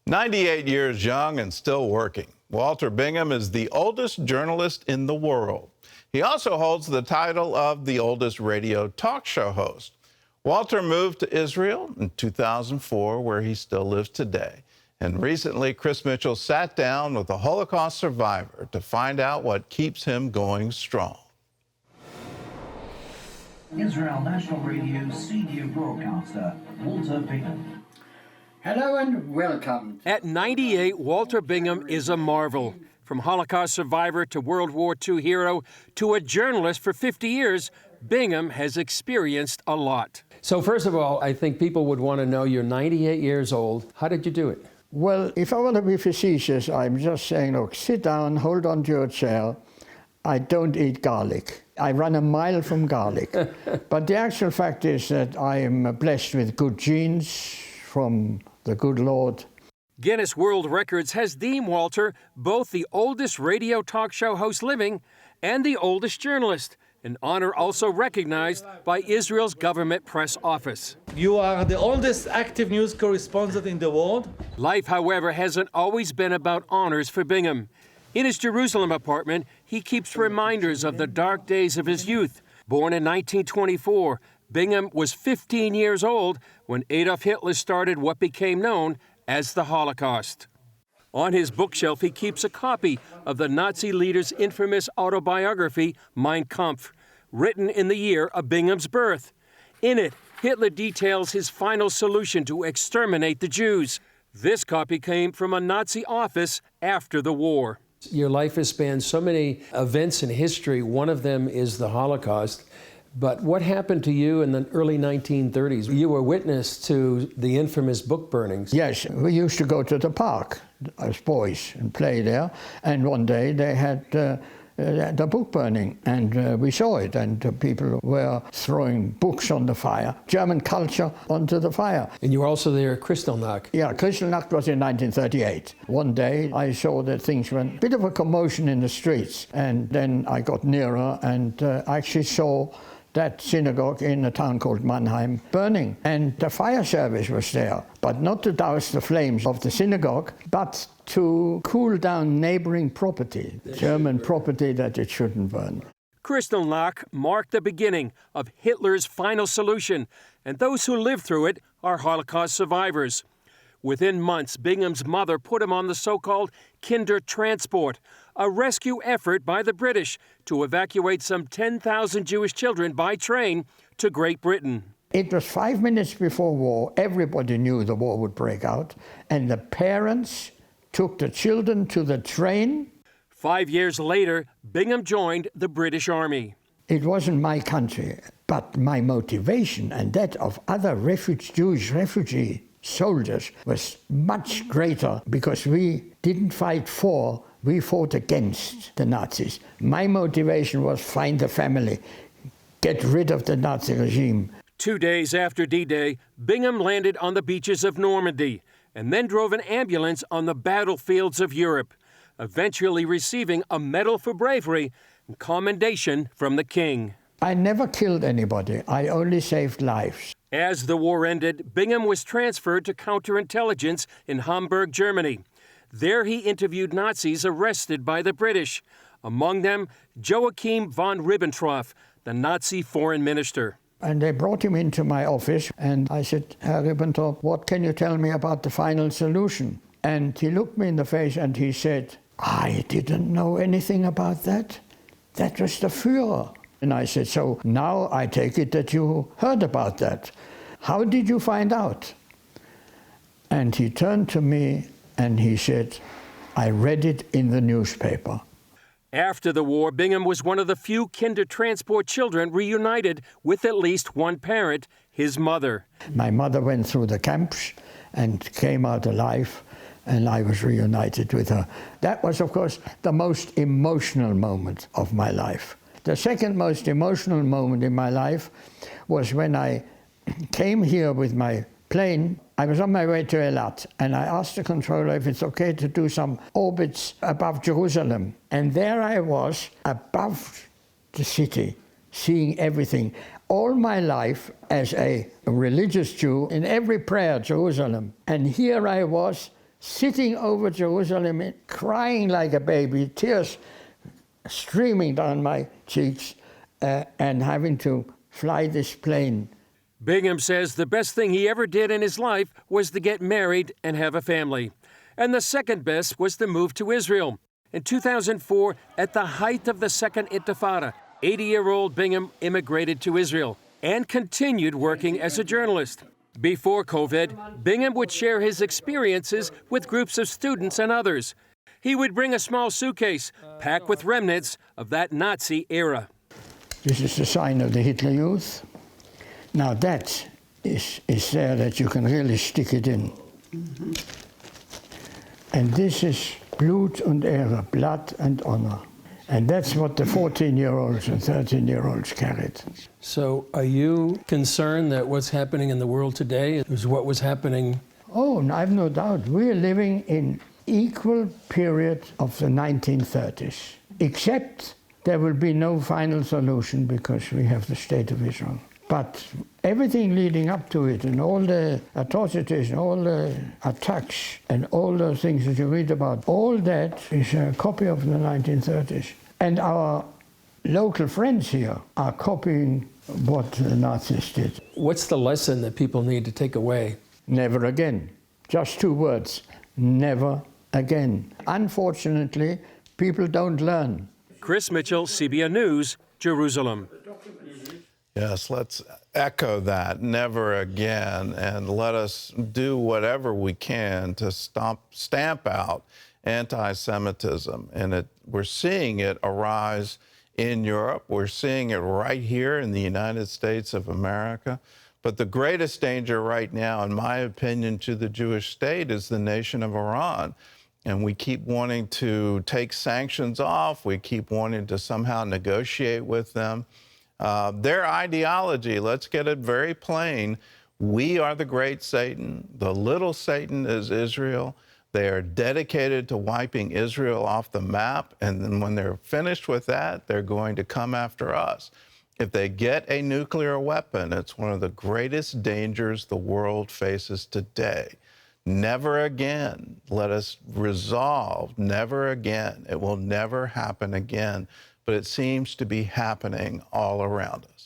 98 years young and still working, Walter Bingham is the oldest journalist in the world. He also holds the title of the oldest radio talk show host. Walter moved to Israel in 2004, where he still lives today. And recently, Chris Mitchell sat down with a Holocaust survivor to find out what keeps him going strong. Israel National Radio's senior broadcaster, Walter Bingham. Hello and welcome. At 98, Walter Bingham is a marvel. From Holocaust survivor to World War II hero to a journalist for 50 years, Bingham has experienced a lot. So first of all, I think people would want to know, you're 98 years old. How did you do it? Well, if I want to be facetious, I'm just saying, look, sit down, hold on to your chair. I don't eat garlic. I run a mile from garlic. But the actual fact is that I am blessed with good genes from the good Lord. Guinness World Records has deemed Walter both the oldest radio talk show host living and the oldest journalist, an honor also recognized by Israel's government press office. You are the oldest active news correspondent in the world. Life, however, hasn't always been about honors for Bingham. In his Jerusalem apartment, he keeps reminders of the dark days of his youth. Born in 1924, Bingham was 15 years old when Adolf Hitler started what became known as the Holocaust. On his bookshelf, he keeps a copy of the Nazi leader's infamous autobiography, Mein Kampf, written in the year of Bingham's birth. In it, Hitler details his final solution to exterminate the Jews. This copy came from a Nazi office after the war. Your life has spanned so many events in history. One of them is the Holocaust. But what happened to you in the early 1930s? You were witness to the infamous book burnings. Yes, we used to go to the park as boys and play there. And one day they had the book burning, and we saw it, and people were throwing books on the fire, German culture onto the fire. And you were also there at Kristallnacht. Yeah, Kristallnacht was in 1938. One day I saw that things went a bit of a commotion in the streets, and then I got nearer and actually saw that synagogue in a town called Mannheim burning. And the fire service was there, but not to douse the flames of the synagogue, but to cool down neighboring property, German property that it shouldn't burn. Kristallnacht marked the beginning of Hitler's final solution, and those who lived through it are Holocaust survivors. Within months, Bingham's mother put him on the so-called Kindertransport, a rescue effort by the British to evacuate some 10,000 Jewish children by train to Great Britain. It was 5 minutes before war. Everybody knew the war would break out, and the parents took the children to the train. 5 years later, Bingham joined the British Army. It wasn't my country, but my motivation and that of other Jewish refugee soldiers was much greater, because we didn't fight for, we fought against the Nazis. My motivation was find the family, get rid of the Nazi regime. 2 days after D-Day, Bingham landed on the beaches of Normandy and then drove an ambulance on the battlefields of Europe, eventually receiving a medal for bravery and commendation from the king. I never killed anybody. I only saved lives. As the war ended, Bingham was transferred to counterintelligence in Hamburg, Germany. There he interviewed Nazis arrested by the British, among them Joachim von Ribbentrop, the Nazi foreign minister. And they brought him into my office, and I said, Herr Ribbentrop, what can you tell me about the final solution? And he looked me in the face and he said, I didn't know anything about that. That was the Führer. And I said, so now I take it that you heard about that. How did you find out? And he turned to me and he said, I read it in the newspaper. After the war, Bingham was one of the few Kindertransport children reunited with at least one parent, his mother. My mother went through the camps and came out alive, and I was reunited with her. That was, of course, the most emotional moment of my life. The second most emotional moment in my life was when I came here with my plane. I was on my way to Eilat, and I asked the controller if it's okay to do some orbits above Jerusalem. And there I was, above the city, seeing everything. All my life as a religious Jew, in every prayer, Jerusalem. And here I was sitting over Jerusalem, crying like a baby, tears streaming down my cheeks, and having to fly this plane. Bingham says the best thing he ever did in his life was to get married and have a family. And the second best was the move to Israel. In 2004, at the height of the Second Intifada, 80-year-old Bingham immigrated to Israel and continued working as a journalist. Before COVID, Bingham would share his experiences with groups of students and others. He would bring a small suitcase packed with remnants of that Nazi era. This is the sign of the Hitler Youth. Now that is there that you can really stick it in. Mm-hmm. And this is Blut und Ehre, blood and honor. And that's what the 14-year-olds and 13-year-olds carried. So are you concerned that what's happening in the world today is what was happening? Oh, I've no doubt. We're living in equal period of the 1930s, except there will be no final solution because we have the State of Israel. But everything leading up to it and all the atrocities and all the attacks and all those things that you read about, all that is a copy of the 1930s. And our local friends here are copying what the Nazis did. What's the lesson that people need to take away? Never again. Just 2 words. Never again. Unfortunately, people don't learn. Chris Mitchell, CBN News, Jerusalem. Yes, let's echo that, never again, and let us do whatever we can to stamp out anti-Semitism. And we're seeing it arise in Europe. We're seeing it right here in the United States of America. But the greatest danger right now, in my opinion, to the Jewish state is the nation of Iran. And we keep wanting to take sanctions off. We keep wanting to somehow negotiate with them. Their ideology, let's get it very plain. We are the great Satan. The little Satan is Israel. They are dedicated to wiping Israel off the map. And then when they're finished with that, they're going to come after us. If they get a nuclear weapon, it's one of the greatest dangers the world faces today. Never again. Let us resolve, never again. It will never happen again. But it seems to be happening all around us.